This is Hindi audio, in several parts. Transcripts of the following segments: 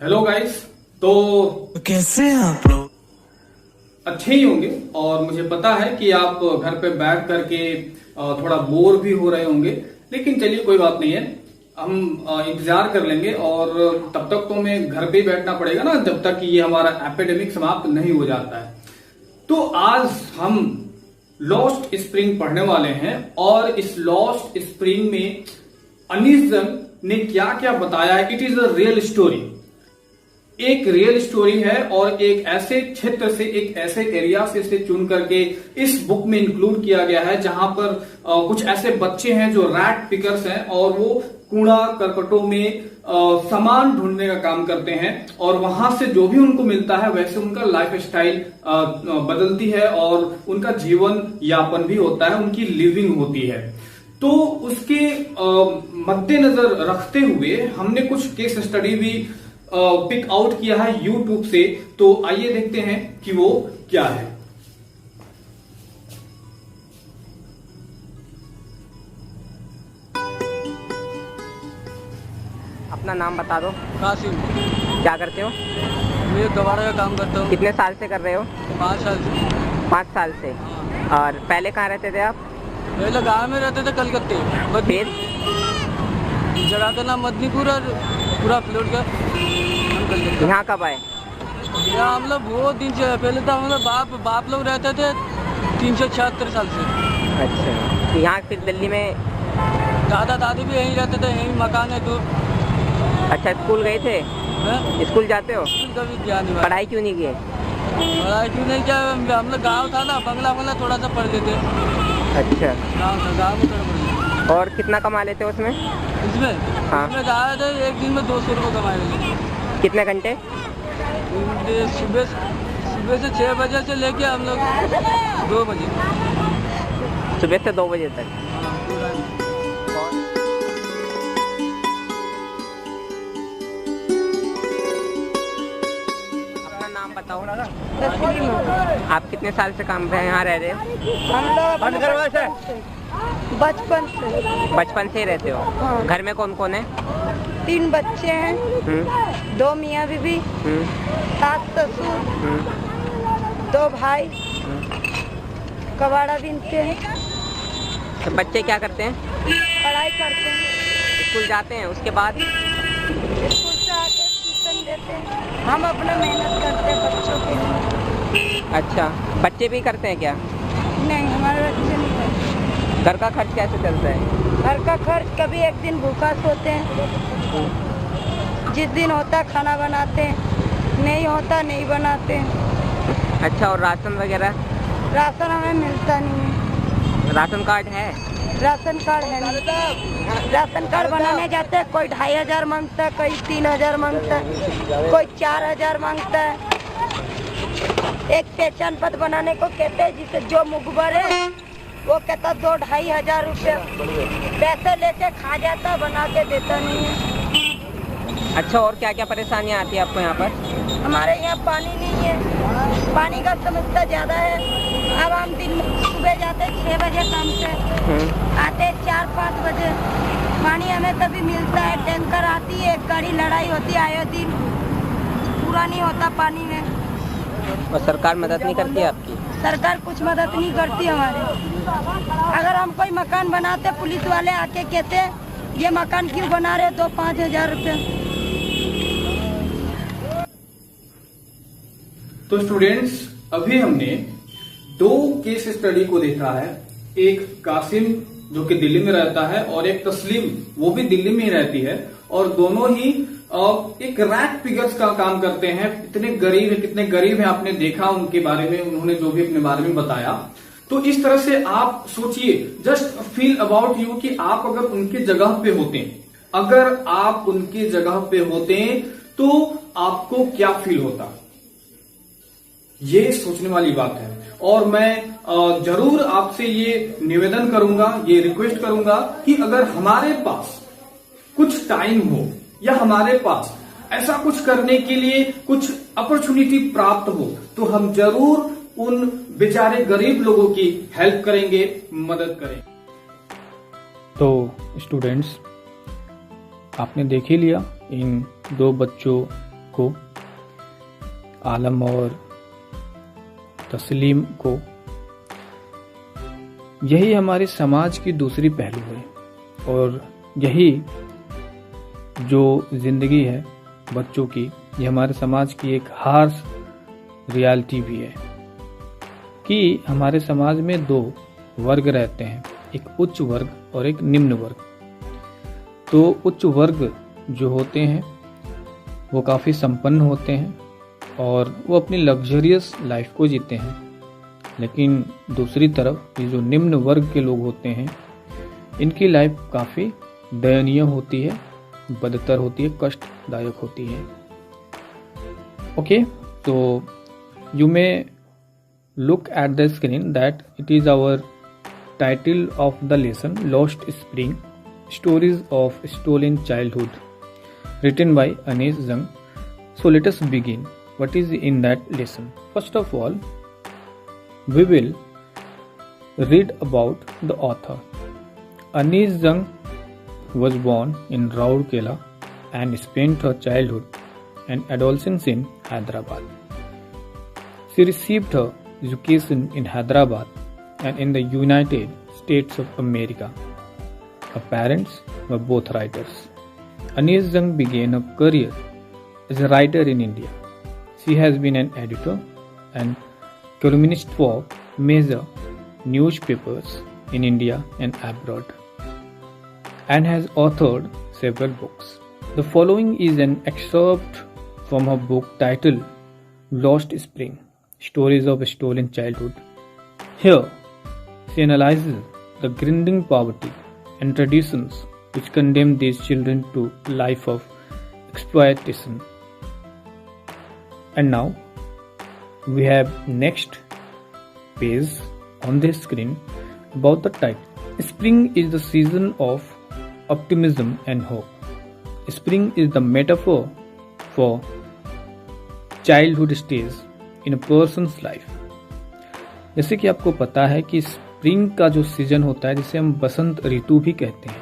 Hello guys. तो कैसे हैं आप लोग? अच्छे ही होंगे और मुझे पता है कि आप घर पे बैठ करके थोड़ा बोर भी हो रहे होंगे, लेकिन चलिए कोई बात नहीं है। हम इंतजार कर लेंगे और तब तक तो हमें घर पे ही बैठना पड़ेगा ना, जब तक कि ये हमारा एपिडेमिक समाप्त नहीं हो जाता है। तो आज हम लॉस्ट स्प्रिंग पढ़ने वाले हैं और इस लॉस्ट स्प्रिंग में अनीस ने क्या क्या बताया है। It is a real story, एक रियल स्टोरी है और एक ऐसे क्षेत्र से, एक ऐसे एरिया से इसे चुन करके इस बुक में इंक्लूड किया गया है जहां पर कुछ ऐसे बच्चे हैं जो रैट पिकर्स हैं और वो कूड़ा करकटों में सामान ढूंढने का काम करते हैं और वहां से जो भी उनको मिलता है वैसे उनका लाइफ स्टाइल बदलती है और उनका जीवन यापन भी होता है, उनकी लिविंग होती है। तो उसके मद्देनजर रखते हुए हमने कुछ केस स्टडी भी पिक आउट किया है YouTube से। तो आइए देखते हैं कि वो क्या है। अपना नाम बता दो। कासिम। क्या करते हो? मैं गवारा का काम करता हूँ। कितने साल से कर रहे हो? 5 साल से। 5 साल से। और पहले कहाँ रहते थे आप? पहले गाँव में रहते थे कलकत्ते। फिर? जगह का नाम मदनीपुर और पूरा फ्लोट का कलकत्ता। यहाँ कब आए? यहाँ हम लोग बहुत दिन से, पहले तो हम लोग बाप लोग रहते थे 376 साल से। अच्छा, तो यहाँ फिर दिल्ली में दादा दादी भी यहीं रहते थे, यहीं मकान है दूर। अच्छा, स्कूल गए थे? स्कूल जाते हो? कभी ध्यान नहीं। पढ़ाई क्यों नहीं किए? पढ़ाई क्यों नहीं किया? हम लोग गाँव था ना, बंगला थोड़ा सा पढ़ लेते। अच्छा, गाँव में थोड़ा पढ़ लेते। और कितना कमा लेते हो उसमें? इसमें हाँ। इसमें जाए थे एक दिन में 200 रुपये कमाए थे। कितने घंटे? सुबह से 6 बजे से लेके हम लोग 2 बजे। सुबह से 2 बजे तक। अपना नाम बताओ। आप कितने साल से काम पे यहाँ रह रहे हो? हम लोग बचपन से ही रहते हो? हाँ। घर में कौन कौन है? 3 बच्चे हैं, 2 मियाँ बीबी, सास ससुर, 2 भाई, कबाड़ा बीनते हैं। तो बच्चे क्या करते हैं? पढ़ाई करते हैं। स्कूल जाते हैं, उसके बाद? स्कूल से आके ट्यूशन देते हैं। हम अपना मेहनत करते हैं बच्चों के लिए। अच्छा, बच्चे भी करते हैं क्या? नहीं, हमारे बच्चे नहीं करते। घर का खर्च कैसे चलता है? घर का खर्च कभी एक दिन भूखा सोते हैं, जिस दिन होता खाना बनाते हैं, नहीं होता नहीं बनाते हैं। अच्छा, और राशन वगैरह? राशन हमें मिलता नहीं है। राशन कार्ड है? राशन कार्ड है नहीं। राशन कार्ड बनाने जाते हैं, कोई 2500 मांगता है, कोई 3000 मांगता है, कोई 4000 मांगता है। एक पहचान पत्र बनाने को कहते हैं, जिसे जो मुखबर है वो कहता 2-2500 रुपये पैसे लेके खा जाता, बना के देता नहीं है। अच्छा, और क्या क्या परेशानियाँ आती है आपको यहाँ पर? हमारे यहाँ पानी नहीं है, पानी का समस्या ज़्यादा है। अब हम दिन में सुबह जाते 6 बजे काम से, आते 4-5 बजे। पानी हमें तभी मिलता है, टैंकर आती है, एक गाड़ी लड़ाई होती है आए दिन, पूरा नहीं होता पानी में। और सरकार मदद नहीं करती है आपकी? सरकार कुछ मदद नहीं करती हमारे। अगर हम कोई मकान बनाते, पुलिस वाले आके कहते ये मकान क्यों बना रहे, 2-5 रुपये। तो स्टूडेंट्स, अभी हमने 2 केस स्टडी को देखा है। एक कासिम जो कि दिल्ली में रहता है और एक तस्लीम, वो भी दिल्ली में ही रहती है और दोनों ही एक रैट पिकर्स का काम करते हैं। इतने गरीब है, कितने गरीब हैं आपने देखा उनके बारे में, उन्होंने जो भी अपने बारे में बताया। तो इस तरह से आप सोचिए, जस्ट फील अबाउट यू कि आप अगर उनके जगह पे होते, अगर आप उनके जगह पे होते तो आपको क्या फील होता। ये सोचने वाली बात है और मैं जरूर आपसे ये निवेदन करूंगा, ये रिक्वेस्ट करूंगा कि अगर हमारे पास कुछ टाइम हो या हमारे पास ऐसा कुछ करने के लिए कुछ अपॉर्चुनिटी प्राप्त हो तो हम जरूर उन बेचारे गरीब लोगों की हेल्प करेंगे, मदद करेंगे। तो स्टूडेंट्स, आपने देख ही लिया इन 2 बच्चों को, आलम और तस्लीम को। यही हमारे समाज की दूसरी पहलू है और यही जो जिंदगी है बच्चों की, ये हमारे समाज की एक हार्श रियलिटी भी है कि हमारे समाज में दो वर्ग रहते हैं, एक उच्च वर्ग और एक निम्न वर्ग। तो उच्च वर्ग जो होते हैं वो काफ़ी संपन्न होते हैं और वो अपनी लग्जरियस लाइफ को जीते हैं, लेकिन दूसरी तरफ ये जो निम्न वर्ग के लोग होते हैं इनकी लाइफ काफ़ी दयनीय होती है, बदतर होती है, कष्टदायक होती है। ओके, तो you may look at the screen that it is our title of the lesson, Lost Spring, Stories of Stolen Childhood, written by Anees Zhang. So let us begin. What is in that lesson? First of all, we will read about the author. Anees Zhang was born in Rourkela and spent her childhood and adolescence in Hyderabad. She received her education in Hyderabad and in the United States of America. Her parents were both writers. Anees Zhang began her career as a writer in India. She has been an editor and columnist for major newspapers in India and abroad, and has authored several books. The following is an excerpt from her book titled Lost Spring, Stories of a Stolen Childhood. Here, she analyzes the grinding poverty and traditions which condemn these children to a life of exploitation. And now, we have next page on the screen about the title. Spring is the season of optimism and hope. Spring is the metaphor for childhood stage in a persons life. जैसे कि आपको पता है कि स्प्रिंग का जो सीजन होता है, जिसे हम बसंत ऋतु भी कहते हैं,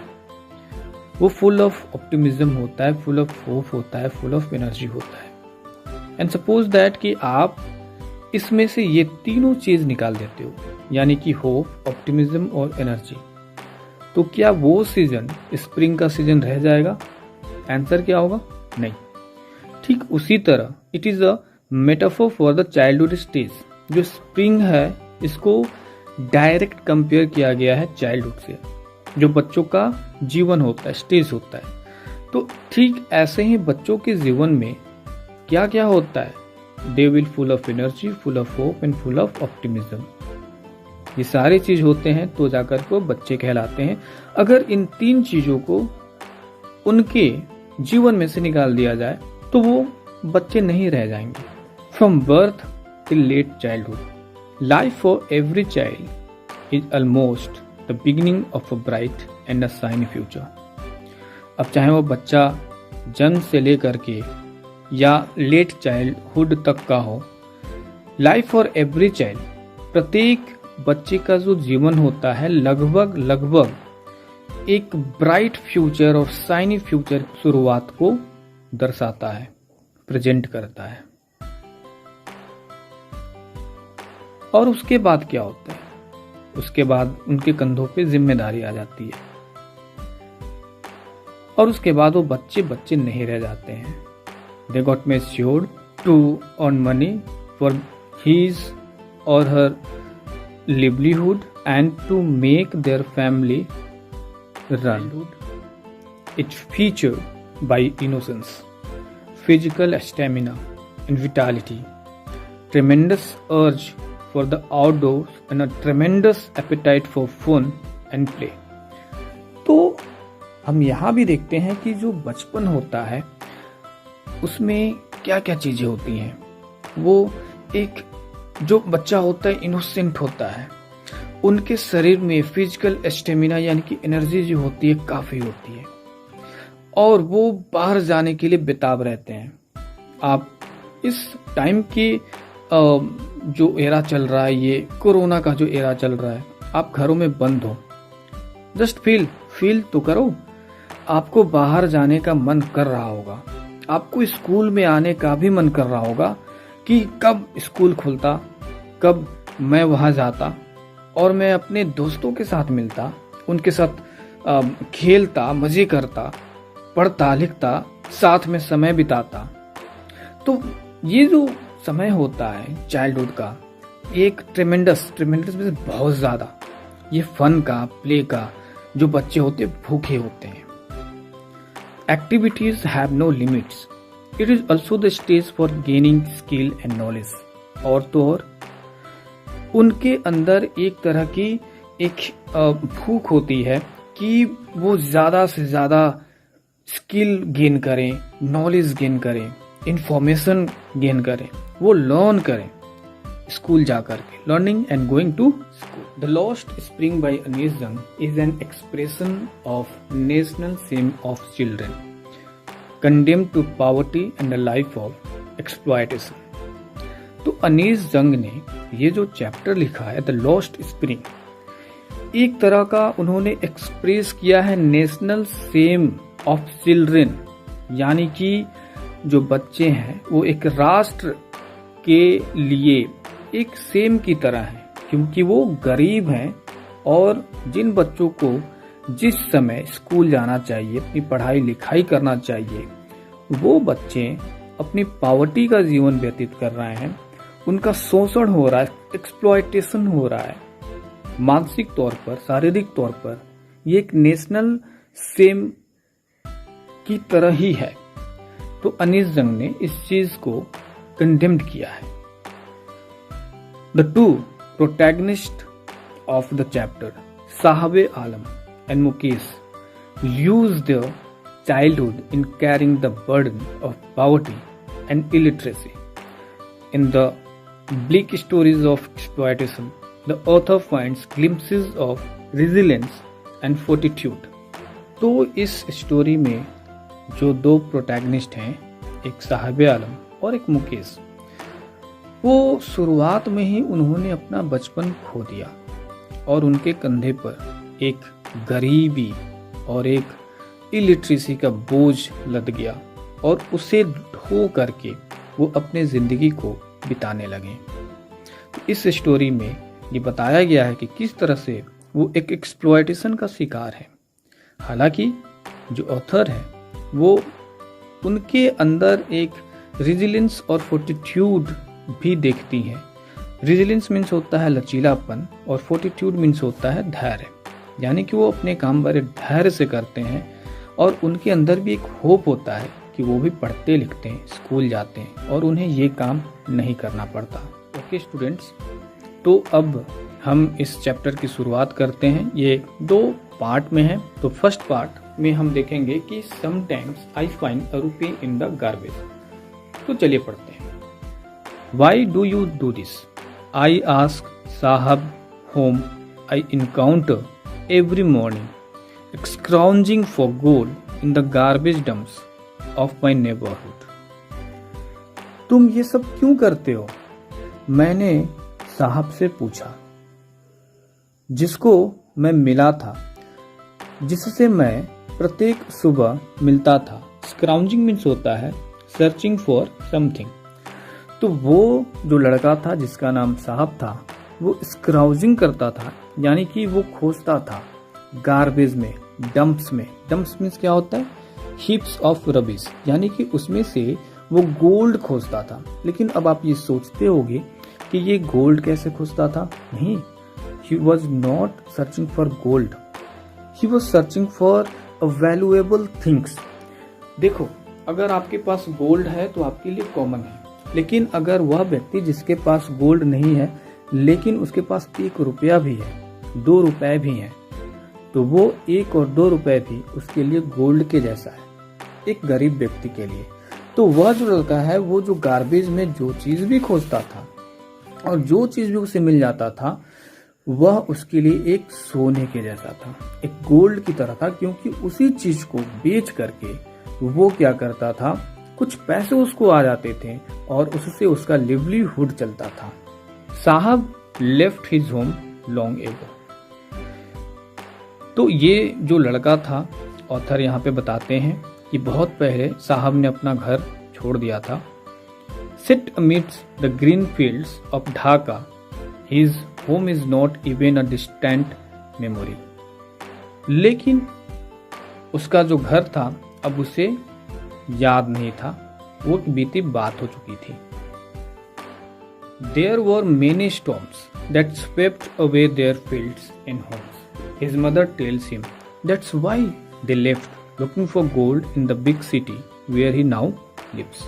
वो फुल ऑफ ऑप्टिमिज्म होता है, फुल ऑफ होप होता है, फुल ऑफ एनर्जी होता है। एंड सपोज दैट कि आप इसमें से ये तीनों चीज निकाल देते हो, यानी कि होप, ऑप्टिमिज्म और एनर्जी, तो क्या वो सीजन स्प्रिंग का सीजन रह जाएगा? आंसर क्या होगा? नहीं। ठीक उसी तरह it is a metaphor for the childhood stage. जो स्प्रिंग है इसको डायरेक्ट कंपेयर किया गया है चाइल्डहुड से, जो बच्चों का जीवन होता है, स्टेज होता है। तो ठीक ऐसे ही बच्चों के जीवन में क्या क्या होता है? They will full of energy, full of hope and full of optimism. ये सारे चीज होते हैं तो जाकर को बच्चे कहलाते हैं। अगर इन तीन चीजों को उनके जीवन में से निकाल दिया जाए तो वो बच्चे नहीं रह जाएंगे। From birth till late childhood, life for every child is almost the beginning of a bright and a shiny future. अब चाहे वो बच्चा जन्म से लेकर के या लेट चाइल्डहुड तक का हो, लाइफ फॉर एवरी चाइल्ड, प्रत्येक बच्चे का जो जीवन होता है लगभग एक ब्राइट फ्यूचर और शाइनी फ्यूचर शुरुआत को दर्शाता है, प्रेजेंट करता है। और उसके बाद क्या होता है? उसके बाद उनके कंधों पे जिम्मेदारी आ जाती है और उसके बाद वो बच्चे नहीं रह जाते हैं। They got matured to earn money for his और her livelihood and to make their family run. It's featured by innocence, physical stamina and vitality, tremendous urge for the outdoors and a tremendous appetite for fun and play. तो हम यहाँ भी देखते हैं कि जो बचपन होता है उसमें क्या क्या चीजें होती हैं। वो एक जो बच्चा होता है इनोसेंट होता है, उनके शरीर में फिजिकल स्टेमिना यानी कि एनर्जी जो होती है काफी होती है और वो बाहर जाने के लिए बेताब रहते हैं। आप इस टाइम की जो एरा चल रहा है, ये कोरोना का जो एरा चल रहा है, आप घरों में बंद हो, जस्ट फील तो करो, आपको बाहर जाने का मन कर रहा होगा, आपको स्कूल में आने का भी मन कर रहा होगा कि कब स्कूल खुलता, कब मैं वहां जाता और मैं अपने दोस्तों के साथ मिलता, उनके साथ खेलता, मजे करता, पढ़ता लिखता, साथ में समय बिताता। तो ये जो समय होता है चाइल्डहुड का, एक ट्रेमेंडस में बहुत ज्यादा ये फन का, प्ले का, जो बच्चे होते भूखे होते हैं। Activities have no limits, it is also the stage for gaining skill and knowledge. और तो और उनके अंदर एक तरह की एक भूख होती है कि वो ज्यादा से ज्यादा स्किल गेन करें, नॉलेज गेन करें, इंफॉर्मेशन गेन करें, वो लर्न करें स्कूल जाकर के, learning and going to school. The lost spring by Anees Jung is an expression of national shame of children condemned to poverty and the life of exploitation. तो अनीस जंग ने ये जो चैप्टर लिखा है द लॉस्ट स्प्रिंग, एक तरह का उन्होंने एक्सप्रेस किया है नेशनल सेम ऑफ चिल्ड्रन, यानी कि जो बच्चे हैं वो एक राष्ट्र के लिए एक सेम की तरह हैं, क्योंकि वो गरीब हैं और जिन बच्चों को जिस समय स्कूल जाना चाहिए, अपनी पढ़ाई लिखाई करना चाहिए, वो बच्चे अपनी पॉवर्टी का जीवन व्यतीत कर रहे हैं, उनका शोषण हो रहा है, एक्सप्लॉयटेशन हो रहा है मानसिक तौर पर, शारीरिक तौर पर। ये एक नेशनल सेम की तरह ही है। तो अनीस जंग ने इस चीज को कंडेम्ड किया है। The two protagonist of the chapter, Saheb-e Alam and Mukesh, use their childhood in carrying the burden of poverty and illiteracy. In the bleak stories of exploitation, the author finds glimpses of resilience and fortitude. तो इस स्टोरी में जो दो प्रोटैगनिस्ट हैं, एक साहबे आलम और एक मुकेश, वो शुरुआत में ही उन्होंने अपना बचपन खो दिया और उनके कंधे पर एक गरीबी और एक इलिटरेसी का बोझ लद गया और उसे ढो करके वो अपने जिंदगी को बिताने लगे। तो इस स्टोरी में ये बताया गया है कि किस तरह से वो एक एक्सप्लॉयटेशन का शिकार है। हालांकि जो ऑथर है वो उनके अंदर एक रेजिलियंस और फोर्टिट्यूड भी देखती हैं। रेजिलियंस मीन्स होता है लचीलापन और फोर्टिट्यूड मीन्स होता है धैर्य, यानी कि वो अपने काम बड़े धैर्य से करते हैं और उनके अंदर भी एक होप होता है कि वो भी पढ़ते लिखते हैं, स्कूल जाते हैं और उन्हें ये काम नहीं करना पड़ता। ओके स्टूडेंट्स, तो अब हम इस चैप्टर की शुरुआत करते हैं। ये दो पार्ट में है। तो फर्स्ट पार्ट में हम देखेंगे कि sometimes I find a rupee in the garbage. तो चलिए पढ़ते हैं। Why do you do this? I ask Saheb whom I encounter every morning scrounging for gold in the garbage dumps of my neighborhood. तुम ये सब क्यों करते हो? मैंने साहब से पूछा, जिसको मैं मिला था, जिससे मैं प्रत्येक सुबह मिलता था। स्क्राउंजिंग मीन्स होता है सर्चिंग फॉर समथिंग। तो वो जो लड़का था जिसका नाम साहब था, वो स्क्राउजिंग करता था, यानी कि वो खोजता था गार्बेज में, डंप्स में। डंप्स मीन्स क्या होता है? हीप्स ऑफ रबिश, यानी कि उसमें से वो गोल्ड खोजता था। लेकिन अब आप ये सोचते होंगे कि ये गोल्ड कैसे खोजता था? नहीं, he was not searching for gold, he was searching for a valuable things. देखो, अगर आपके पास गोल्ड है तो आपके लिए कॉमन है, लेकिन अगर वह व्यक्ति जिसके पास गोल्ड नहीं है लेकिन उसके पास 1 रुपया भी है, 2 रुपए भी हैं, तो वो 1 और 2 रुपए भी उसके लिए गोल्ड के जैसा है, एक गरीब व्यक्ति के लिए। तो वह जो लड़का है, वो जो गार्बेज में जो चीज भी खोजता था और जो चीज भी उसे मिल जाता था, वह उसके लिए एक सोने के जैसा था, एक गोल्ड की तरह था, क्योंकि उसी चीज को बेच करके वो क्या करता था, कुछ पैसे उसको आ जाते थे और उससे उसका लिवलीहुड चलता था। साहब left his home long ago. तो ये जो लड़का था, ऑथर यहाँ पे बताते हैं कि बहुत पहले साहब ने अपना घर छोड़ दिया था। Sit amidst the green fields of Dhaka, his home is not even a distant memory. लेकिन उसका जो घर था अब उसे याद नहीं था, वो एक बीती बात हो चुकी थी। There were many storms that swept away their fields and homes. His mother tells him that's why they left, looking for gold in the big city where he now lives.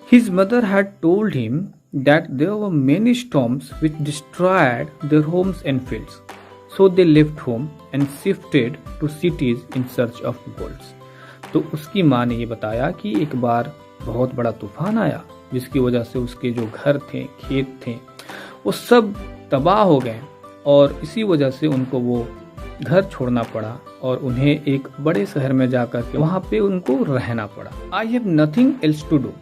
His mother had told him that there were many storms which destroyed their homes and fields. So they left home and shifted to cities in search of gold. तो उसकी माँ ने ये बताया कि एक बार बहुत बड़ा तूफान आया जिसकी वजह से उसके जो घर थे, खेत थे, वो सब तबाह हो गए और इसी वजह से उनको वो घर छोड़ना पड़ा और उन्हें एक बड़े शहर में जाकर के वहाँ पे उनको रहना पड़ा। I have nothing else to do,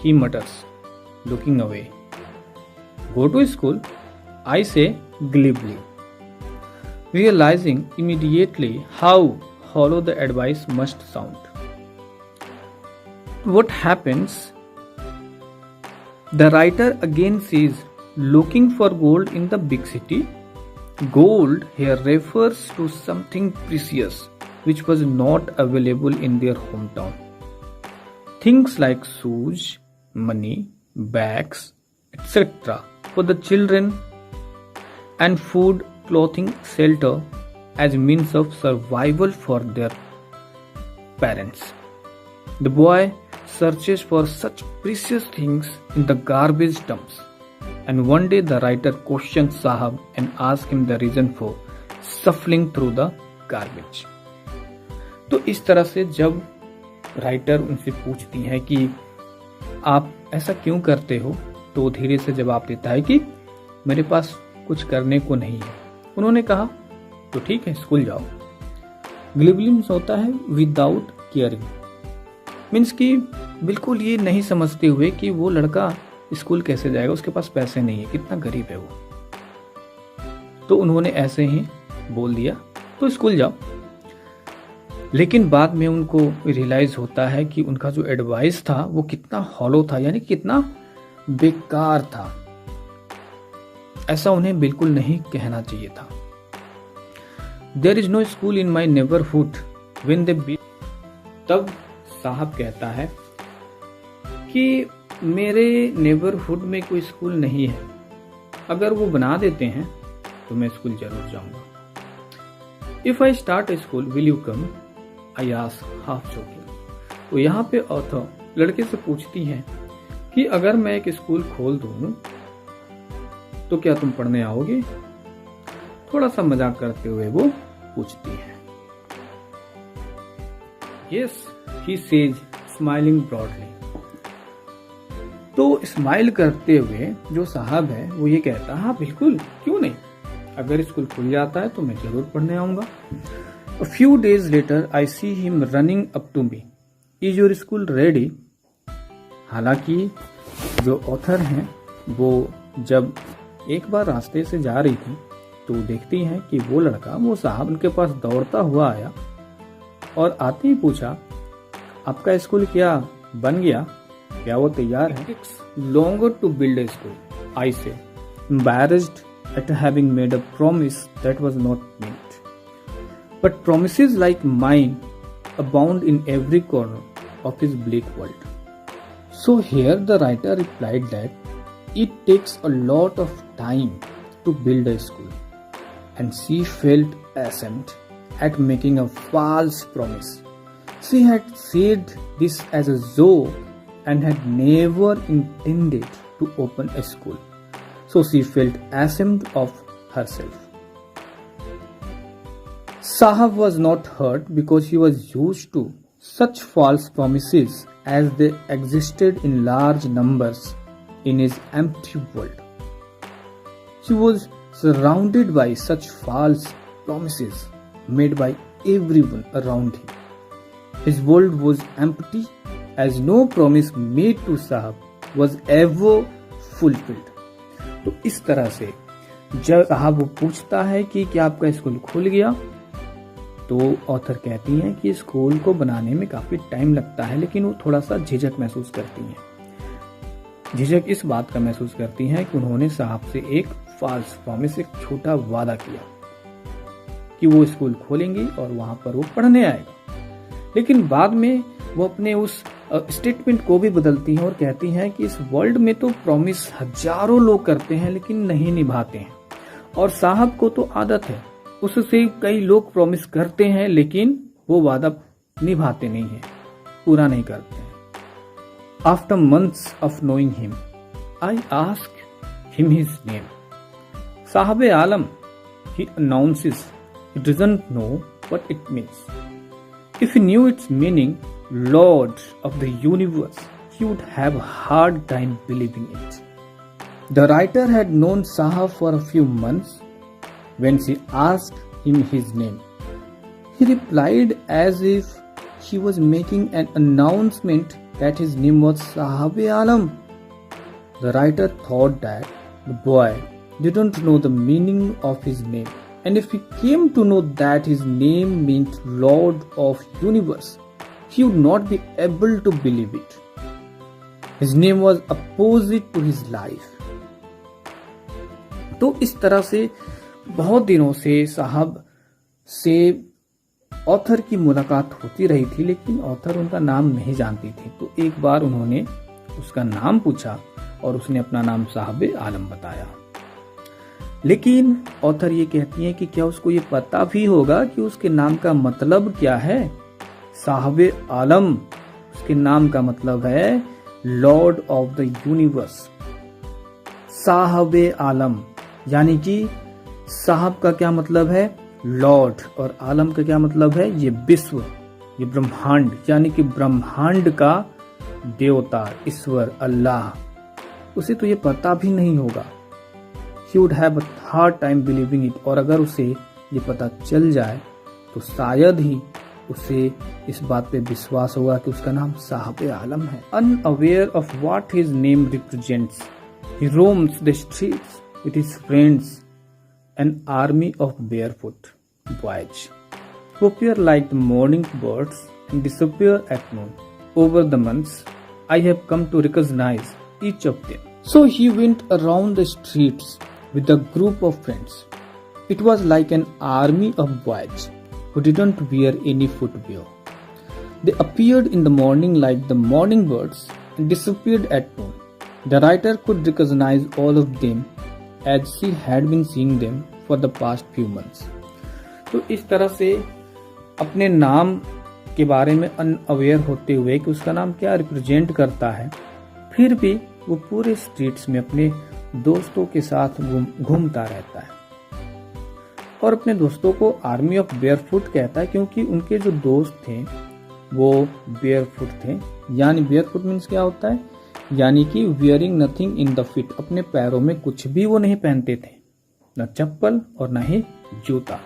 he mutters, looking away. Go to school, I say glibly, realizing immediately how hollow the advice must sound. What happens? The writer again says, looking for gold in the big city. Gold here refers to something precious which was not available in their hometown. Things like shoes, money, bags, etc. for the children and food, clothing, shelter as means of survival for their parents. The boy searches for such precious things in the garbage dumps. And one day the writer questions Sahab and asks him the reason for shuffling through the garbage. तो इस तरह से जब राइटर उनसे पूछती है कि आप ऐसा क्यों करते हो, तो धीरे से जवाब देता है कि मेरे पास कुछ करने को नहीं है। उन्होंने कहा तो ठीक है, स्कूल जाओ। ग्लिबलिंग होता है विदाउट केयरिंग, मीन्स कि बिल्कुल ये नहीं समझते हुए कि वो लड़का स्कूल कैसे जाएगा, उसके पास पैसे नहीं है, कितना गरीब है वो। तो उन्होंने ऐसे ही बोल दिया तो स्कूल जाओ। लेकिन बाद में उनको रियलाइज होता है कि उनका जो एडवाइस था वो कितना हॉलो था, यानी कितना बेकार था। ऐसा उन्हें बिल्कुल नहीं कहना चाहिए था। There is no school in my neighbourhood when they be. तब साहब कहता है कि मेरे नेबरहुड में कोई स्कूल नहीं है, अगर वो बना देते हैं तो मैं स्कूल जरूर जाऊंगा। If I start A school will you come, I ask half joking. तो यहाँ पे ऑथर लड़के से पूछती है कि अगर मैं एक स्कूल खोल दूं तो क्या तुम पढ़ने आओगे? थोड़ा सा मजाक करते हुए वो पूछती है। Yes, he says smiling broadly. तो स्माइल करते हुए जो साहब है वो ये कहता है हाँ बिल्कुल, क्यों नहीं, अगर स्कूल खुल जाता है तो मैं जरूर पढ़ने आऊंगा। A few days later I see him running up to me. Is your school ready? हालांकि जो ऑथर हैं वो जब एक बार रास्ते से जा रही थी तो देखती हैं कि वो लड़का, वो साहब उनके पास दौड़ता हुआ आया और आते ही पूछा आपका स्कूल क्या बन गया, क्या वो तैयार है? Longer to build a school, I say, embarrassed at having made a promise that was not meant. But promises like mine abound in every corner of his bleak world. So here the writer replied that it takes a lot of time to build a school, and she felt ashamed at making a false promise. She had said this as a joke and had never intended to open a school. So she felt ashamed of herself. Sahab was not hurt because he was used to such false promises as they existed in large numbers in his empty world. He was surrounded by such false promises made by everyone around him. His world was empty as no promise made to Sahab was ever fulfilled. तो इस तरह से जब साहब वो पूछता है कि क्या आपका स्कूल खुल गया, तो ऑथर कहती हैं कि स्कूल को बनाने में काफ़ी टाइम लगता है, लेकिन वो थोड़ा सा झिझक महसूस करती हैं। झिझक इस बात का महसूस करती हैं कि उन्होंने साहब से एक फॉल्स प्रॉमिस, एक छोटा वादा किया कि वो स्कूल खोलेंगी और वहाँ पर वो पढ़ने आएगा। लेकिन बाद में वो अपने उस स्टेटमेंट को भी बदलती हैं और कहती हैं कि इस वर्ल्ड में तो प्रॉमिस हजारों लोग करते हैं लेकिन नहीं निभाते हैं, और साहब को तो आदत है, उससे कई लोग प्रॉमिस करते हैं लेकिन वो वादा निभाते नहीं है, पूरा नहीं करते हैं। After months of knowing him I ask him his name. साहब आलम, he announces he doesn't know what it means. If he knew its meaning, Lord of the universe, he would have a hard time believing it. The writer had known Sahab for a few months when she asked him his name. He replied as if she was making an announcement that his name was Sahab Alam. The writer thought that the boy didn't know the meaning of his name, and if he came to know that his name meant Lord of Universe, he would not be able to believe it. His name was opposite to his life. तो इस तरह से बहुत दिनों से साहब से ऑथर की मुलाकात होती रही थी, लेकिन ऑथर उनका नाम नहीं जानती थी। तो एक बार उन्होंने उसका नाम पूछा और उसने अपना नाम साहब आलम बताया। लेकिन ऑथर ये कहती हैं कि क्या उसको ये पता भी होगा कि उसके नाम का मतलब क्या है। साहब आलम, उसके नाम का मतलब है लॉर्ड ऑफ द यूनिवर्स। साहब आलम यानी कि साहब का क्या मतलब है, लॉर्ड, और आलम का क्या मतलब है, ये विश्व, ये ब्रह्मांड, यानी कि ब्रह्मांड का देवता, ईश्वर, अल्लाह। उसे तो ये पता भी नहीं होगा। He would have a hard time believing it, और अगर उसे ये पता चल जाए तो शायद ही उसे इस बात पे विश्वास होगा कि उसका नाम साहब आलम है। Unaware of what his name represents, he roams the streets with his friends, an army of barefoot boys who appear like the morning birds and disappear at noon. Over the months, I have come to recognize each of them. So he went around the streets with a group of friends. It was like an army of boys who didn't wear any footwear. They appeared in the morning like the morning birds and disappeared at noon. The writer could recognize all of them as she had been seeing them for the past few months. तो इस तरह से अपने नाम के बारे में अनअवेयर होते हुए कि उसका नाम क्या रिप्रेजेंट करता है, फिर भी वो पूरे स्ट्रीट्स में अपने दोस्तों के साथ घूमता रहता है। और अपने दोस्तों को आर्मी ऑफ बेयरफुट कहता है क्योंकि उनके जो दोस्त थे वो बेयरफुट थे। यानी बेयरफुट मीन्स क्या होता है, यानी कि wearing nothing in the feet, अपने पैरों में कुछ भी वो नहीं पहनते थे, न चप्पल और न ही जूता।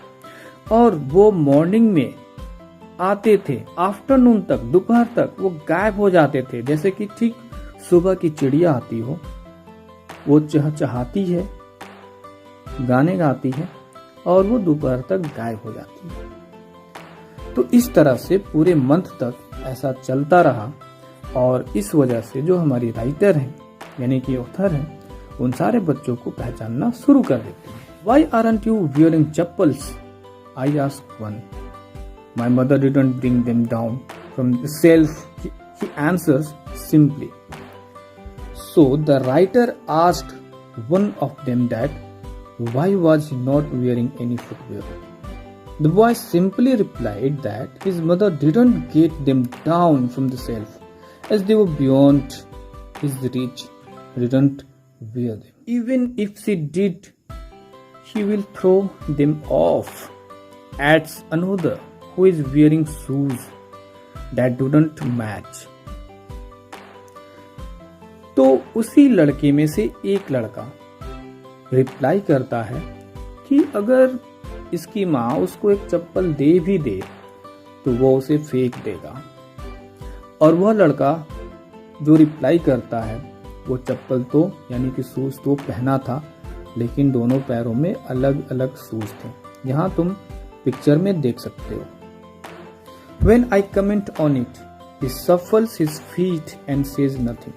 और वो मॉर्निंग में आते थे, आफ्टरनून तक, दोपहर तक वो गायब हो जाते थे। जैसे कि ठीक सुबह की चिड़िया आती हो, वो चहचहाती है, गाने गाती है और वो दोपहर तक गायब हो जाती है। तो इस तरह से पूरे मंथ तक ऐसा चलता रहा, और इस वजह से जो हमारी राइटर हैं यानी कि ऑथर हैं, उन सारे बच्चों को पहचानना शुरू कर देती हैं। Why aren't you wearing chappals? I asked one. My mother didn't bring them down from the shelf. He answers simply. So the writer asked one of them that why was he not wearing any footwear. The boy simply replied that his mother didn't get them down from the shelf as they were beyond his reach. He didn't wear them. Even if she did, he will throw them off. Adds another who is wearing shoes that don't match. तो उसी लड़के में से एक लड़का रिप्लाई करता है कि अगर इसकी माँ उसको एक चप्पल दे भी दे तो वो उसे फेंक देगा। और वह लड़का जो रिप्लाई करता है वो चप्पल तो यानी कि शूज तो पहना था, लेकिन दोनों पैरों में अलग अलग शूज थे। यहाँ तुम पिक्चर में देख सकते हो। When I comment on it, he shuffles his feet and says nothing.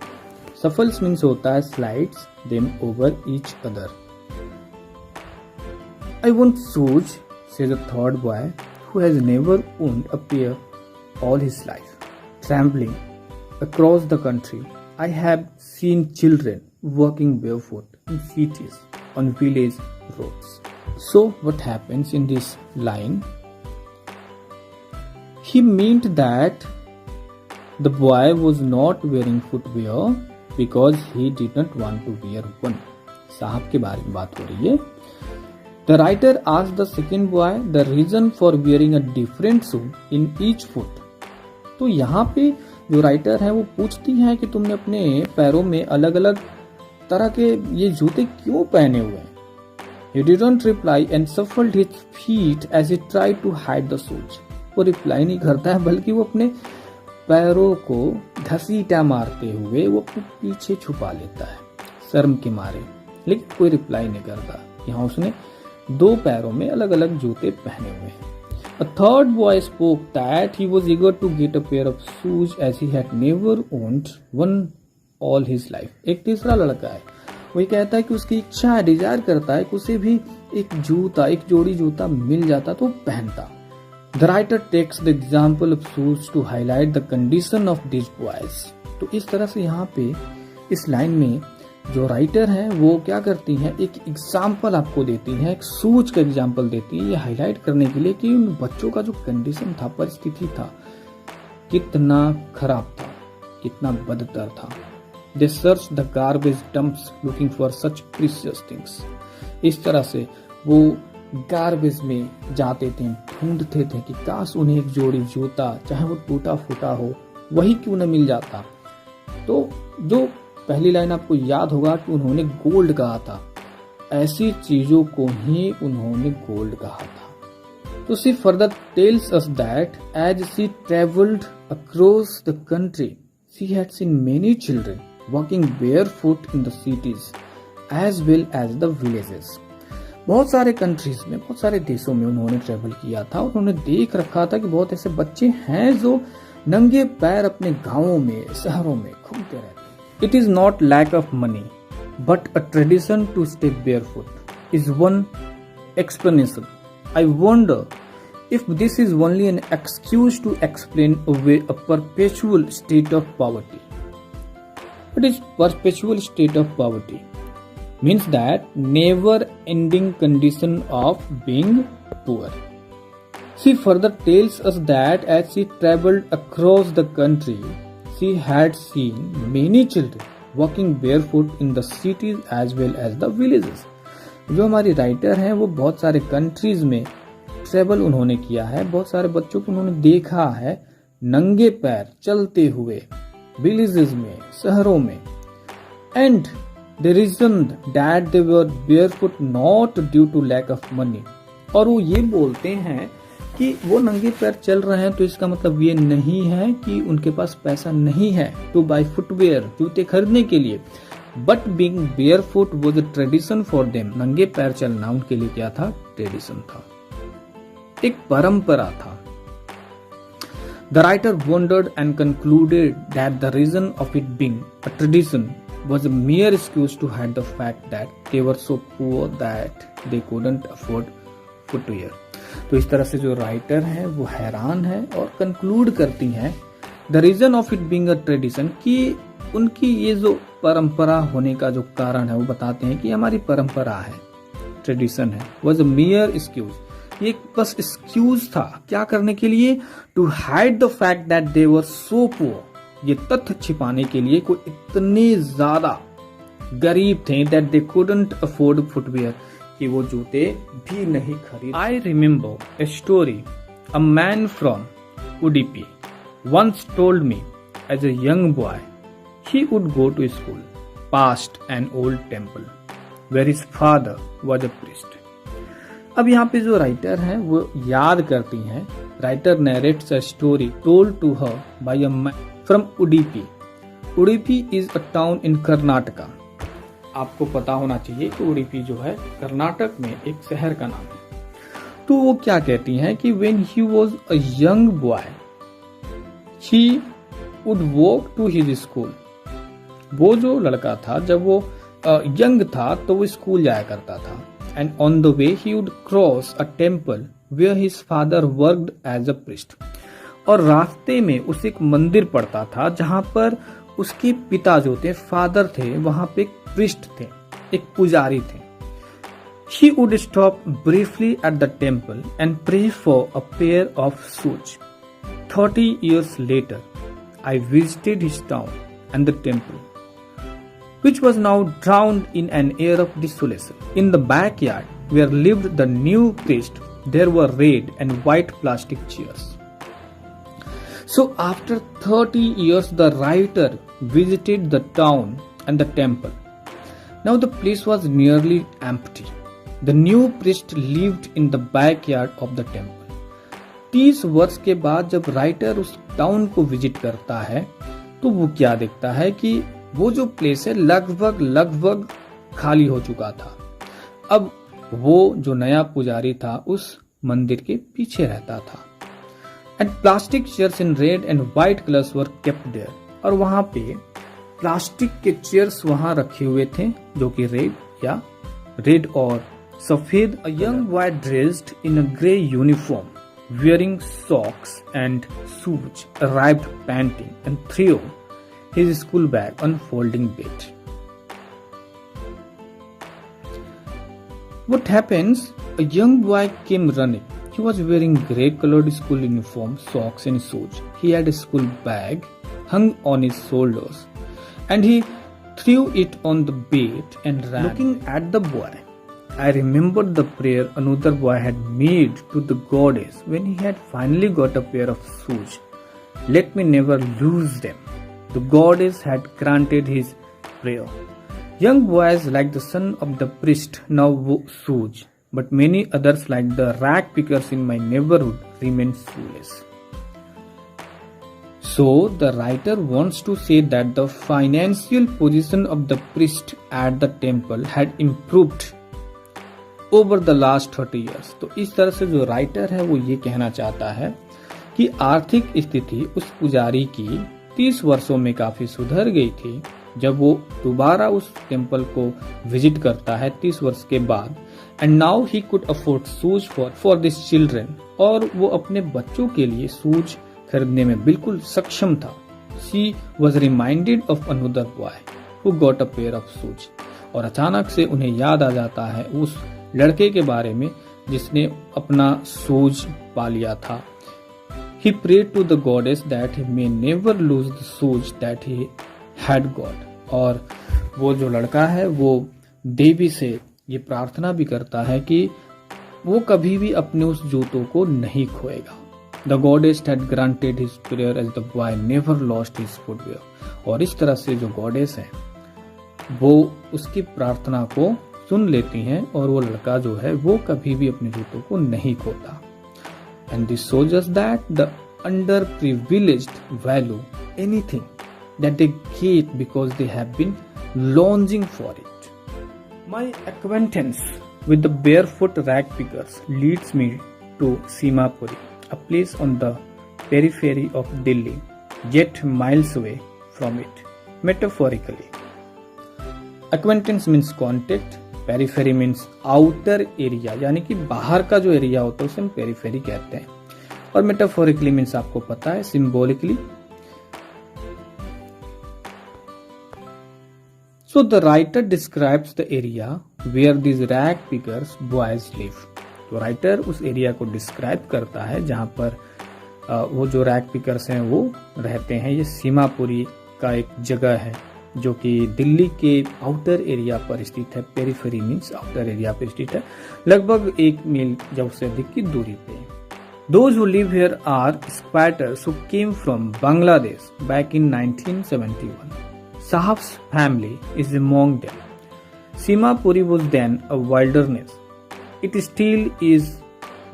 Shuffles means होता है slides them over each other. I want shoes, says a third boy who has never owned a pair all his life. Trampling across the country, I have seen children walking barefoot in cities on village roads. So what happens in this line? He meant that the boy was not wearing footwear because he did not want to wear one. साहब के बारे में बात हो रही है। The writer asked the second boy the reason for wearing a different shoe in each foot. तो यहाँ पे जो राइटर है वो पूछती है कि तुमने अपने पैरों में अलग अलग तरह के ये जूते क्यों पहने हुए हैं। He didn't reply and shuffled his feet as he tried to hide the shoes. वो रिप्लाई नहीं करता है बल्कि वो अपने पैरों को घसीटा मारते हुए वो अपने पीछे छुपा लेता है शर्म के मारे, लेकिन कोई रिप्लाई नहीं करता। यहाँ उसने दो पैरों में अलग अलग जूते पहने हुए हैं। A third boy spoke that he was eager to get a pair of shoes as he had never owned one all his life. एक तीसरा लड़का है, वही कहता है कि उसकी इच्छा है, डिजायर करता है कि उसे भी एक जोड़ी जूता मिल जाता तो पहनता। The writer takes the example of shoes to highlight the condition of these boys. तो इस तरह से यहाँ पे इस लाइन में जो राइटर हैं वो क्या करती हैं, एक एग्जाम्पल आपको देती हैं, एक शूज का एग्जाम्पल देती है ये हाईलाइट करने के लिए कि उन बच्चों का जो कंडीशन था, परिस्थिति था, कितना खराब था, कितना बदतर था। They searched the garbage dumps looking for such precious things. इस तरह से वो गार्बेज में जाते थे, ढूंढते थे कि काश उन्हें एक जोड़ी जूता, चाहे वो टूटा फूटा हो, वही क्यों न मिल जाता। तो जो पहली लाइन आपको याद होगा कि उन्होंने गोल्ड कहा था, ऐसी चीजों को ही उन्होंने गोल्ड कहा था। तो she further tells us that as she travelled across the country she had seen many children walking barefoot in the cities as well as the villages. बहुत सारे कंट्रीज में, बहुत सारे देशों में उन्होंने ट्रेवल किया था और उन्होंने देख रखा था कि बहुत ऐसे बच्चे हैं जो नंगे पैर अपने गांवों में, शहरों में घूमते रहते हैं। It is not lack of money, but a tradition to stay barefoot is one explanation. I wonder if this is only an excuse to explain away a perpetual state of poverty. What is perpetual state of poverty? Means that never-ending condition of being poor. She further tells us that as she traveled across the country, she had seen many children walking barefoot in the cities as well as the villages. जो हमारी राइटर हैं वो बहुत सारे कंट्रीज में ट्रेवल उन्होंने किया है, बहुत सारे बच्चों को उन्होंने देखा है नंगे पैर चलते हुए विलेजेस में, शहरों में। And the reason that they were barefoot not due to lack of money. और वो ये बोलते हैं कि वो नंगे पैर चल रहे हैं तो इसका मतलब ये नहीं है कि उनके पास पैसा नहीं है टू बाय फुटवेयर, जूते खरीदने के लिए। But being barefoot was a tradition for them. नंगे पैर चलना उनके लिए क्या था? ट्रेडिशन था, एक परंपरा था। The writer wondered and concluded that the reason of it being a tradition was a mere excuse to hide the fact that they were so poor that they couldn't afford footwear. तो इस तरह से जो राइटर है वो हैरान है और कंक्लूड करती हैं the reason of it being a tradition, कि उनकी ये जो परंपरा होने का जो कारण है वो बताते हैं कि हमारी परंपरा है, ट्रेडिशन है, वाज अ मियर एक्सक्यूज। ये बस एक्सक्यूज था, क्या करने के लिए? To hide the fact that they were so poor, ये तथ्य छिपाने के लिए कोई इतने ज्यादा गरीब थे that they couldn't afford footwear, कि वो जूते भी नहीं खरीद। I remember a story, a man from Udupi once told me as a young boy he would go to school past an old temple where his father was a priest. अब यहाँ पे जो राइटर हैं वो याद करती हैं, writer narrates a story told to her by a man from Udupi. Udupi is a town in Karnataka. आपको पता होना चाहिए कि उडुपी जो है कर्नाटक में एक शहर का नाम है. तो वो क्या कहती हैं कि when he was a young boy, he would walk to his school. वो जो लड़का था जब वो यंग था तो वो स्कूल जाया करता था. And on the way he would cross a temple where his father worked as a priest. और रास्ते में उसे एक मंदिर पड़ता था जहां पर उसके पिता जो थे, फादर थे, वहां पे एक प्रिस्ट थे, एक पुजारी थे. He would stop briefly at the temple and pray for a pair of shoes. 30 years later, I visited his town and the temple, which was now drowned in an air of desolation. In the backyard where lived the new priest, there were red and white plastic chairs. So after 30 years, the writer visited the town and the temple. Now the place was nearly empty. The new priest lived in the backyard of the temple. 30 वर्ष के बाद जब राइटर उस टाउन को विजिट करता है तो वो क्या देखता है कि वो जो प्लेस है लगभग खाली हो चुका था. अब वो जो नया पुजारी था उस मंदिर के पीछे रहता था. And plastic chairs in red and white colors were kept there. और वहां पे प्लास्टिक के चेयर्स वहां रखे हुए थे जो कि रेड और सफेद. A young boy dressed in a grey uniform, wearing socks and shoes, arrived panting and threw his school bag on folding bed. What happens? A young boy came running. He was wearing grey colored school uniform, socks and shoes. He had a school bag hung on his shoulders and he threw it on the bed and ran. Looking at the boy, I remembered the prayer another boy had made to the goddess when he had finally got a pair of shoes. Let me never lose them. The goddess had granted his prayer. Young boys like the son of the priest now wore shoes, but many others like the rag pickers in my neighborhood remain shoeless. So the writer wants to say that the financial position of the priest at the temple had improved over the last 30 years. तो इस तरह से जो राइटर है वो ये कहना चाहता है कि आर्थिक स्थिति उस पुजारी की 30 वर्षों में काफी सुधर गई थी जब वो दोबारा उस टेम्पल को विजिट करता है 30 वर्ष के बाद. And now he could afford shoes for this children. और वो अपने बच्चों के लिए शूज खरीदने में बिल्कुल सक्षम था. She was reminded of another boy who got a pair of shoes. और अचानक से उन्हें याद आ जाता है उस लड़के के बारे में जिसने अपना शूज पा लिया था. He prayed to the goddess that he may never lose the shoes that he had got. और वो जो लड़का है वो देवी से ये प्रार्थना भी करता है कि वो कभी भी अपने उस जूतों को नहीं खोएगा. The goddess had granted his prayer as the boy never lost his footwear. और इस तरह से जो गॉडेस है वो उसकी प्रार्थना को सुन लेती हैं और वो लड़का जो है वो कभी भी अपने जूतों को नहीं खोता. And this shows us that the underprivileged value anything that they get because they have been longing for it. My acquaintance with the barefoot rag pickers leads me to Simapuri, a place on the periphery of Delhi, yet miles away from it, metaphorically. Acquaintance means contact, periphery means outer area, यानी कि बाहर का जो एरिया होता है उसे हम पेरिफेरी कहते हैं. और मेटाफोरिकली मीन्स आपको पता है symbolically. So the writer describes the area where this rag pickers boys live. तो राइटर उस एरिया को डिस्क्राइब करता है जहां पर वो जो रैग पिकर्स हैं वो रहते हैं. ये सीमापुरी का एक जगह है जो कि दिल्ली के आउटर एरिया पर स्थित है. पेरिफेरी मीन्स आउटर एरिया पर स्थित है, लगभग 1 मील जब से अधिक की दूरी पे. Those who live here are squatters who came from Bangladesh back in 1971. Sahab's family is among them. Simapuri was then a wilderness. It still is,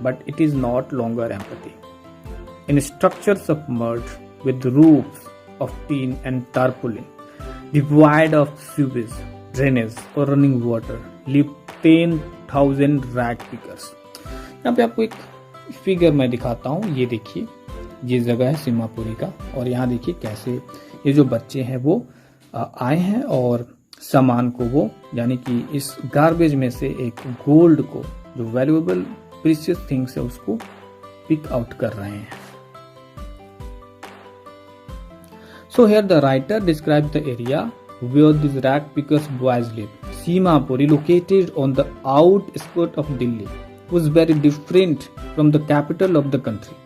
but it is not longer empty. In structures of mud with roofs of tin and tarpaulin, devoid of sewage, drainage or running water, live 10,000 rag pickers. यहाँ पे आपको एक फिगर मैं दिखाता हूँ। ये देखिए, ये जगह है सीमापुरी का, और यहाँ देखिए कैसे ये जो बच्चे हैं वो आए हैं और सामान को वो यानी कि इस गार्बेज में से एक गोल्ड को, जो वैल्यूएबल प्रीशियस थिंग्स है, उसको पिक आउट कर रहे हैं। So here the writer described the area where these rag pickers boys live. Simapuri, located on the outskirts of Delhi, was very different from the capital of the country.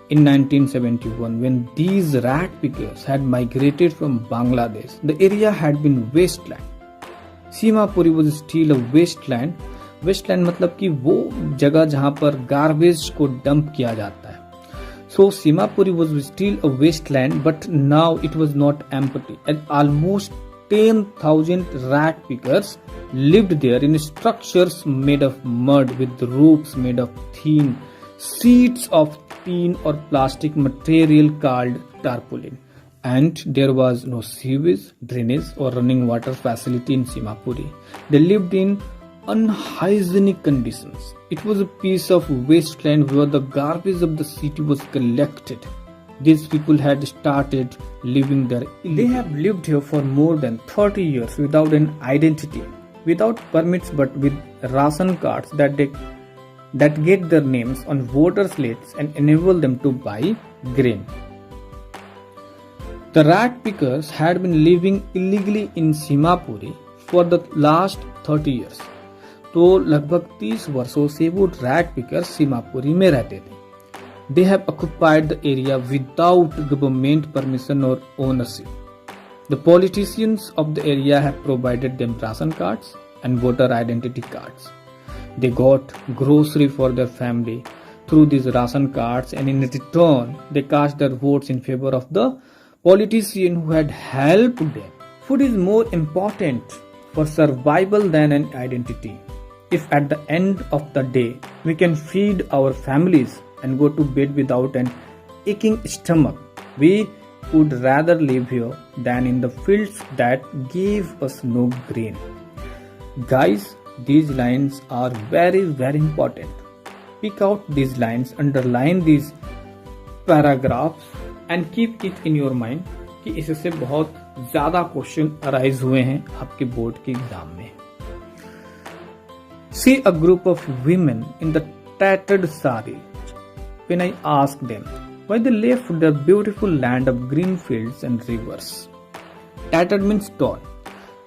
In 1971, when these rag pickers had migrated from Bangladesh, the area had been wasteland. Simapuri was still a wasteland. Wasteland मतलब कि वो जगह जहाँ पर गार्बेज को डंप किया जाता है। So Simapuri was still a wasteland, but now it was not empty, and almost 10,000 rag pickers lived there in structures made of mud with roofs made of thin sheets of tin or plastic material called tarpaulin. And there was no sewage, drainage or running water facility in Simapuri. They lived in unhygienic conditions. It was a piece of wasteland where the garbage of the city was collected. These people had started living there. They have lived here for more than 30 years without an identity, without permits, but with ration cards that get their names on voter slates and enable them to buy grain. The rag pickers had been living illegally in Simapuri for the last 30 years. तो लगभग 30 वर्षों से वो रैग पिकर सीमापुरी में रहते थे. They have occupied the area without government permission or ownership. The politicians of the area have provided them ration cards and voter identity cards. They got grocery for their family through these ration cards, and in return they cast their votes in favor of the politician who had helped them. Food is more important for survival than an identity. If at the end of the day we can feed our families and go to bed without an aching stomach, we would rather live here than in the fields that gave us no grain. Guys, these lines are very, very important. Pick out these lines, underline these paragraphs and keep it in your mind कि इससे बहुत ज्यादा क्वेश्चन अराइज हुए हैं आपके बोर्ड के एग्जाम में. See a group of women in the tattered sari. When I asked them why they left their beautiful land of green fields and rivers. Tattered means torn.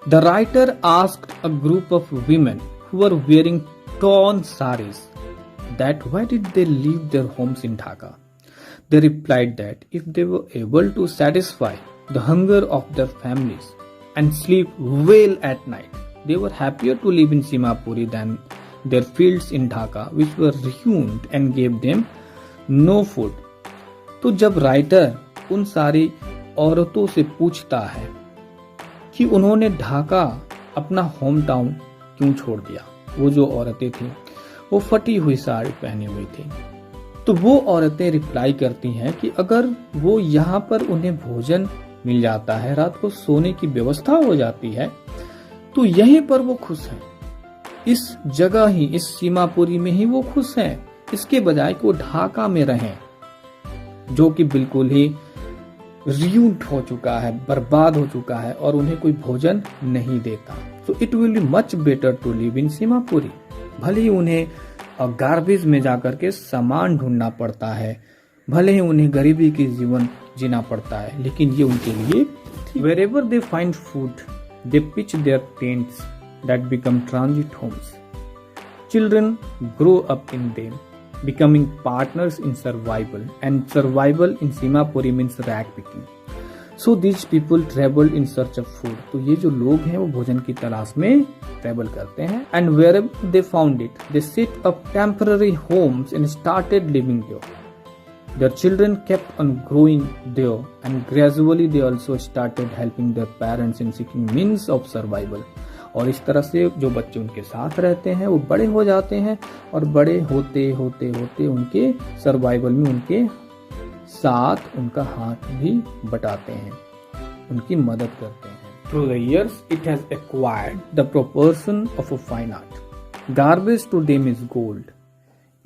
The writer asked a group of women who were wearing torn saris that why did they leave their homes in Dhaka. They replied that if they were able to satisfy the hunger of their families and sleep well at night, they were happier to live in Simapuri than their fields in Dhaka, which were ruined and gave them no food. तो जब राइटर उन सारी औरतों से पूछता है कि उन्होंने ढाका अपना होम टाउन क्यों छोड़ दिया, वो जो औरतें थी वो फटी हुई साड़ी पहनी हुई थी, तो वो औरतें रिप्लाई करती हैं कि अगर वो यहाँ पर उन्हें भोजन मिल जाता है, रात को सोने की व्यवस्था हो जाती है, तो यहीं पर वो खुश हैं. इस जगह ही, इस सीमापुरी में ही वो खुश हैं, इसके बजाय कि वो ढाका में रहें जो कि बिल्कुल ही रियूट हो चुका है, बर्बाद हो चुका है और उन्हें कोई भोजन नहीं देता. So it will be much better to live in Seemapuri. भले ही उन्हें गार्बेज में जाकर के सामान ढूंढना पड़ता है, भले ही उन्हें गरीबी की जीवन जीना पड़ता है, लेकिन ये उनके लिए wherever they find food, they pitch their tents that become transit homes. Children grow up in them, becoming partners in survival, and survival in Simapuri means rag picking. So these people traveled in search of food. तो ये जो लोग हैं वो भोजन की तलाश में ट्रेवल करते हैं. And wherever they found it, they set up temporary homes and started living there. Their children kept on growing there, and gradually they also started helping their parents in seeking means of survival. और इस तरह से जो बच्चे उनके साथ रहते हैं वो बड़े हो जाते हैं और बड़े होते होते होते उनके सर्वाइवल में उनके साथ उनका हाथ भी बटाते हैं, उनकी मदद करते हैं. Through the years, it has acquired the proportion of a fine art. Garbage to them is gold.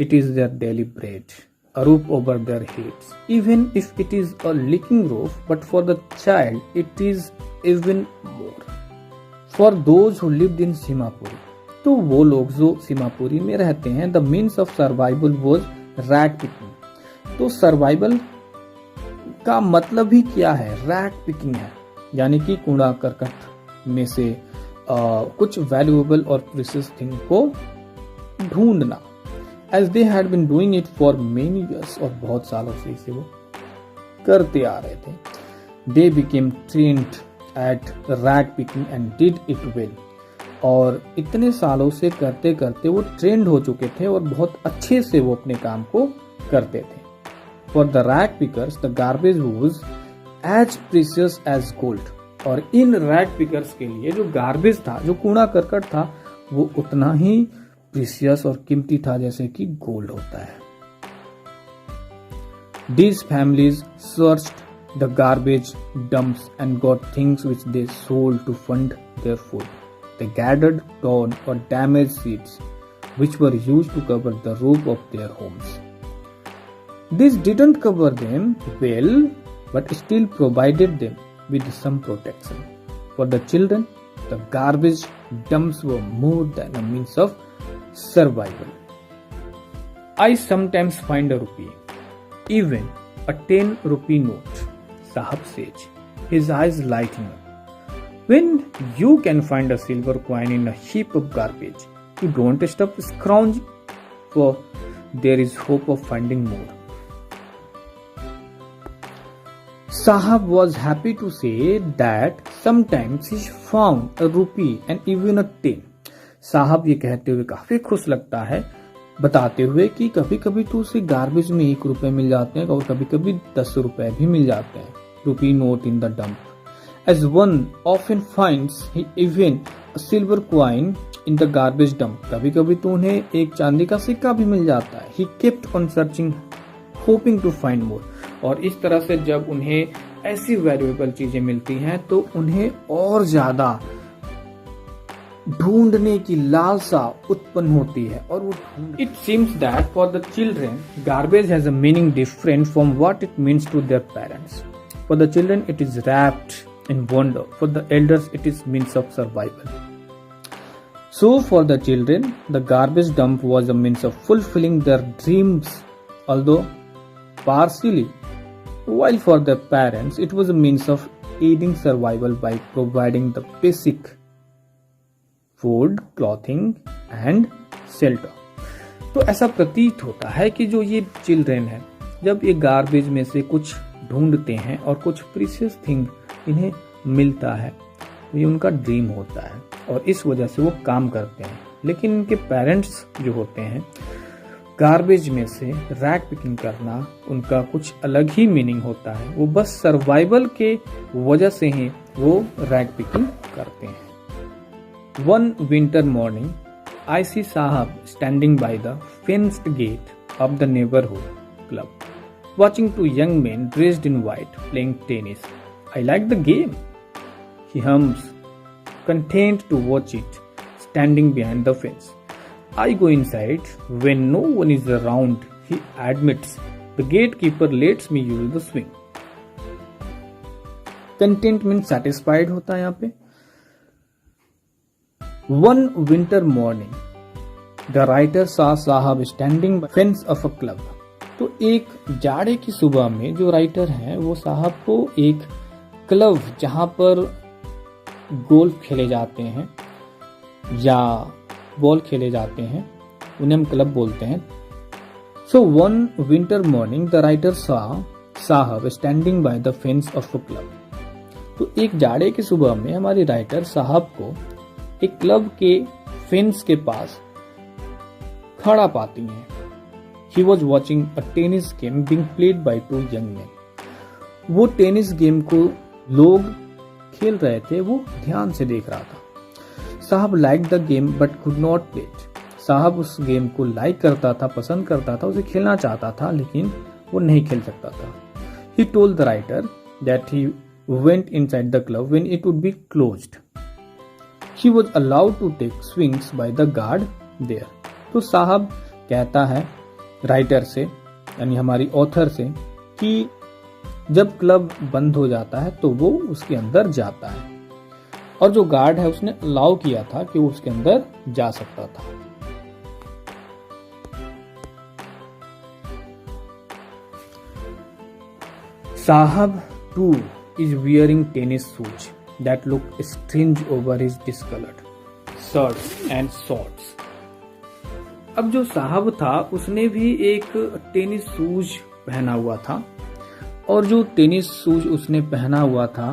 it is their daily bread, a roof over their heads. Even if it is a leaking roof, but for the child it is even more. For those who lived in Simapuri, तो वो लोग जो सीमापुरी में रहते हैं, the means of survival was rag picking. तो सर्वाइवल का मतलब ही क्या है? रैग पिकिंग है, यानी कि कूड़ा करकट में से कुछ वैल्यूएबल और प्रीशियस थिंग को ढूंढना. As they had been doing it for many years, और बहुत सालों से इसे वो करते आ रहे थे. They became trained at rag picking and did it well. और इतने सालों से करते करते वो ट्रेंड हो चुके थे और बहुत अच्छे से वो अपने काम को करते थे. For the rag pickers the garbage was as precious as gold. और इन रैग पिकर्स के लिए जो गार्बेज था, जो कूड़ा करकट था, वो उतना ही प्रीशियस और कीमती था जैसे कि गोल्ड होता है. These families searched the garbage dumps and got things which they sold to fund their food. They gathered torn or damaged seeds which were used to cover the roof of their homes. This didn't cover them well, but still provided them with some protection. For the children, the garbage dumps were more than a means of survival. I sometimes find a rupee, even a 10 rupee note, Sahab says, his eyes lighting up. When you can find a silver coin in a heap of garbage, you don't stop scrounging, for there is hope of finding more. Sahab was happy to say that sometimes he found a rupee and even a 10. साहब ये कहते हुए काफी खुश लगता है, बताते हुए कि कभी कभी तो उसे गार्बेज में 1 रुपए मिल जाते हैं और कभी कभी 10 रुपए भी मिल जाते हैं. Rupee note in the dump. As one often finds he even a silver coin in the garbage dump. कभी कभी तो उन्हें एक चांदी का सिक्का भी मिल जाता है. He kept on searching, hoping to find more. और इस तरह से जब उन्हें ऐसी वैल्यूएबल चीजें मिलती हैं तो उन्हें और ज्यादा ढूंढने की लालसा उत्पन्न होती है और वो it seems that for the children garbage has a meaning different from what it means to their parents. For the children it is wrapped in wonder. For the elders it is means of survival. So for the children the garbage dump was a means of fulfilling their dreams, although partially, while for the parents it was a means of aiding survival by providing the basic food, clothing and shelter. तो ऐसा प्रतीत होता है कि जो ये चिल्ड्रेन है, जब ये गार्बेज में से कुछ ढूंढते हैं और कुछ प्रीशियस थिंग इन्हें मिलता है तो ये उनका ड्रीम होता है और इस वजह से वो काम करते हैं. लेकिन इनके पेरेंट्स जो होते हैं, गार्बेज में से रैग पिकिंग करना उनका कुछ अलग ही मीनिंग होता है. वो बस सर्वाइवल के वजह से ही वो रैग पिकिंग करते हैं. One winter morning, I see Sahab standing by the fenced gate of the neighborhood club, watching 2 young men dressed in white playing tennis. I like the game, he hums, content to watch it, standing behind the fence. I go inside. When no one is around, he admits, the gatekeeper lets me use the swing. Content means satisfied होता है यहाँ पे. One winter morning, the writer saw Sahab standing by the fence of a club. तो एक जाड़े की सुबह में जो राइटर हैं वो साहब को एक क्लब जहां पर गोल्फ खेले जाते हैं या बॉल खेले जाते हैं, उन्हें हम क्लब बोलते हैं. So one winter morning the writer saw Saheb standing by the fence of a club. तो एक जाड़े की सुबह में हमारी राइटर साहब को एक क्लब के फेंस के पास खड़ा पाती हैं. He was watching a tennis game being played by 2 young man. वो टेनिस गेम को लोग खेल रहे थे, वो ध्यान से देख रहा था. साहब like the game but could not play it. साहब उस गेम को लाइक करता था, पसंद करता था, उसे खेलना चाहता था, लेकिन वो नहीं खेल सकता था. He told the writer that he went inside the club when it would be closed. He was allowed to take swings by the guard there. तो साहब कहता है राइटर से यानी हमारी ऑथर से कि जब क्लब बंद हो जाता है तो वो उसके अंदर जाता है, और जो गार्ड है उसने अलाउ किया था कि वो उसके अंदर जा सकता था। Sahab too is wearing tennis shoes that look strange over his discolored shirts and shorts. अब जो साहब था उसने भी एक टेनिस शूज पहना हुआ था, और जो टेनिस शूज उसने पहना हुआ था,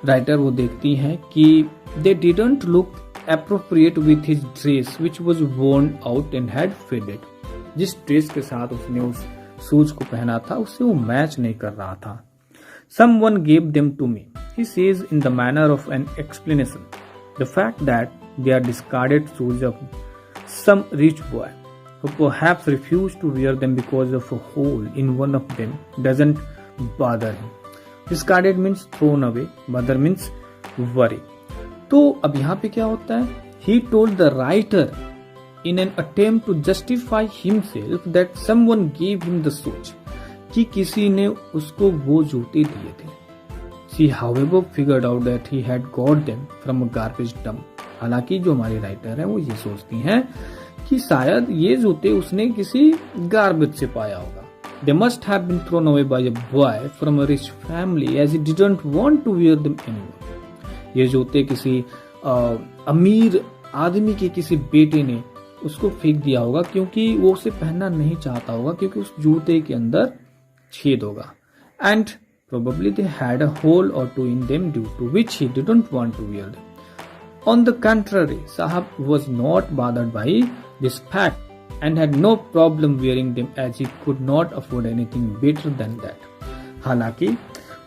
राइटर वो देखती हैं कि they didn't look appropriate with his dress which was worn out and had faded. जिस ड्रेस के साथ उसने उस शूज को पहना था उससे वो मैच नहीं कर रहा था। Someone gave them to me, he says in the manner of an explanation. The fact that they are discarded shoes of some rich boy who perhaps refused to wear them because of a hole in one of them doesn't bother him. Discarded means thrown away, bother means worry. तो अब यहाँ पे क्या होता है? He told the writer in an attempt to justify himself that someone gave him the shoes, कि किसी ने उसको वो जूते दिए थे। She however figured out that he had got them from a garbage dump. हालांकि जो हमारी राइटर है वो ये सोचती हैं कि शायद ये जूते उसने किसी गार्बेज से पाया होगा। They must have been thrown away by a boy from a rich family as he didn't want to wear them anymore. ये जूते किसी अमीर आदमी के किसी बेटे ने उसको फेंक दिया होगा क्योंकि वो उसे पहनना नहीं चाहता होगा, क्योंकि उस जूते के अंदर छेद होगा। And probably they had a hole or two in them due to which he didn't want to wear them. On the contrary, Sahab was not bothered by this fact and had no problem wearing them as he could not afford anything better than that. हालांकि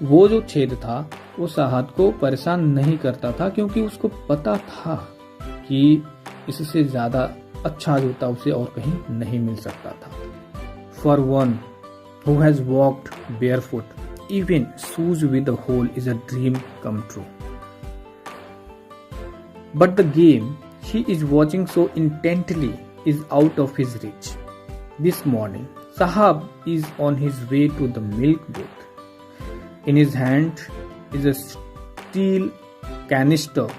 वो जो छेद था वो साहब को परेशान नहीं करता था, क्योंकि उसको पता था कि इससे ज्यादा अच्छा जूता उसे और कहीं नहीं मिल सकता था। For one who has walked barefoot, even shoes with a hole is a dream come true. But the game he is watching so intently is out of his reach. This morning, Sahab is on his way to the milk booth. In his hand is a steel canister.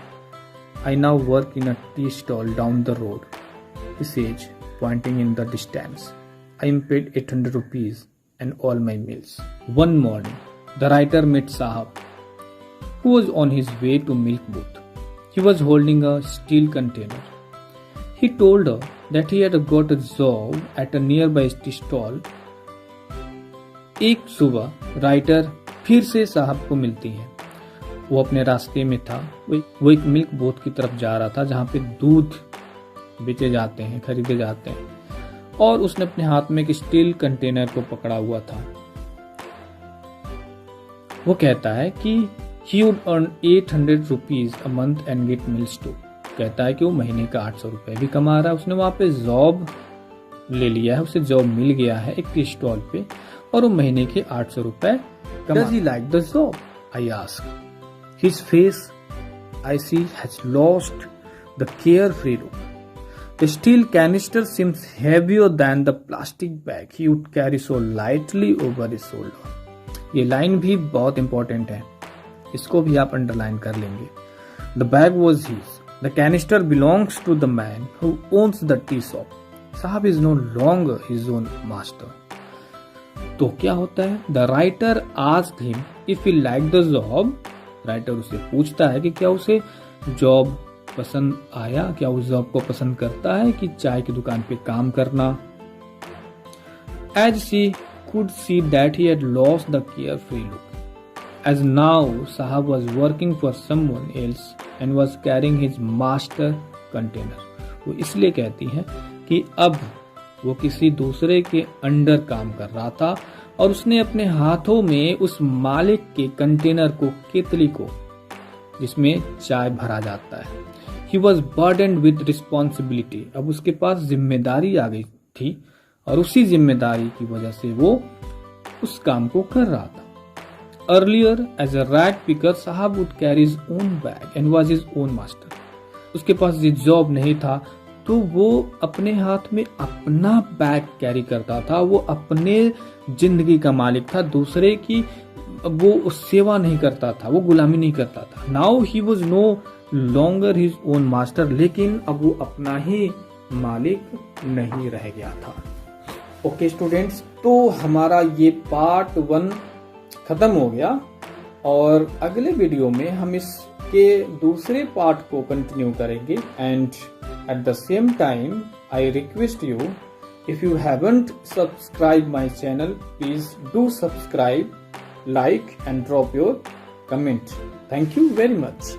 I now work in a tea stall down the road, he says, pointing in the distance. I am paid 800 rupees and all my meals. One morning, the writer met Sahab, who was on his way to milk booth. He was holding a steel container. He told her that he had got a job at a nearby tea stall. एक सुबह राइटर फिर से साहब को मिलती है। वो अपने रास्ते में था, वो एक मिल्क बोट की तरफ जा रहा था जहाँ पे दूध बेचे जाते हैं, खरीदे जाते हैं, और उसने अपने हाथ में एक स्टील कंटेनर को पकड़ा हुआ था। वो कहता है कि he would earn 800 rupees a month and get meals too. कहता है कि वो महीने का 800 रुपए भी कमा रहा है। उसने वहां पे जॉब ले लिया है, उसे जॉब मिल गया है एक टी स्टॉल पे, और वो महीने के 800 रुपए कमा। Does he like the job? I ask. His face, I see, has lost the carefree look. The steel canister seems heavier than the plastic bag he would carry so lightly over his shoulder. ये लाइन भी बहुत इंपॉर्टेंट है, इसको भी आप अंडरलाइन कर लेंगे। The bag was his. The canister belongs to the man who owns the tea shop. Sahab is no longer his own master. तो क्या होता है? The writer asked him if he liked the job. Writer उसे पूछता है कि क्या उसे जॉब पसंद आया, क्या उस जॉब को पसंद करता है कि चाय की दुकान पे काम करना। As she could see that he had lost the carefree look. As now Sahab was working for someone else and was carrying his master container. वो इसलिए कहती है कि अब वो किसी दूसरे के अंडर काम कर रहा था और उसने अपने हाथों में उस मालिक के कंटेनर को, केतली को, जिसमें चाय भरा जाता है। He was burdened with responsibility. अब उसके पास जिम्मेदारी आ गई थी और उसी जिम्मेदारी की वजह से वो उस काम को कर रहा था। Earlier, as a rag picker, Sahab would carry his own bag and was his own master. उसके पास ये जॉब नहीं था तो वो अपने हाथ में अपना बैग कैरी करता था, वो अपने जिंदगी का मालिक था, दूसरे की वो सेवा नहीं करता था, वो गुलामी नहीं करता था। Now he was no longer his own master, लेकिन अब वो अपना ही मालिक नहीं रह गया था। ओके स्टूडेंट्स, तो हमारा ये पार्ट 1 खत्म हो गया और अगले वीडियो में हम इसके दूसरे पार्ट को कंटिन्यू करेंगे। And at the same time I request you, if you haven't subscribed my channel, please do subscribe, like and drop your comment. Thank you very much.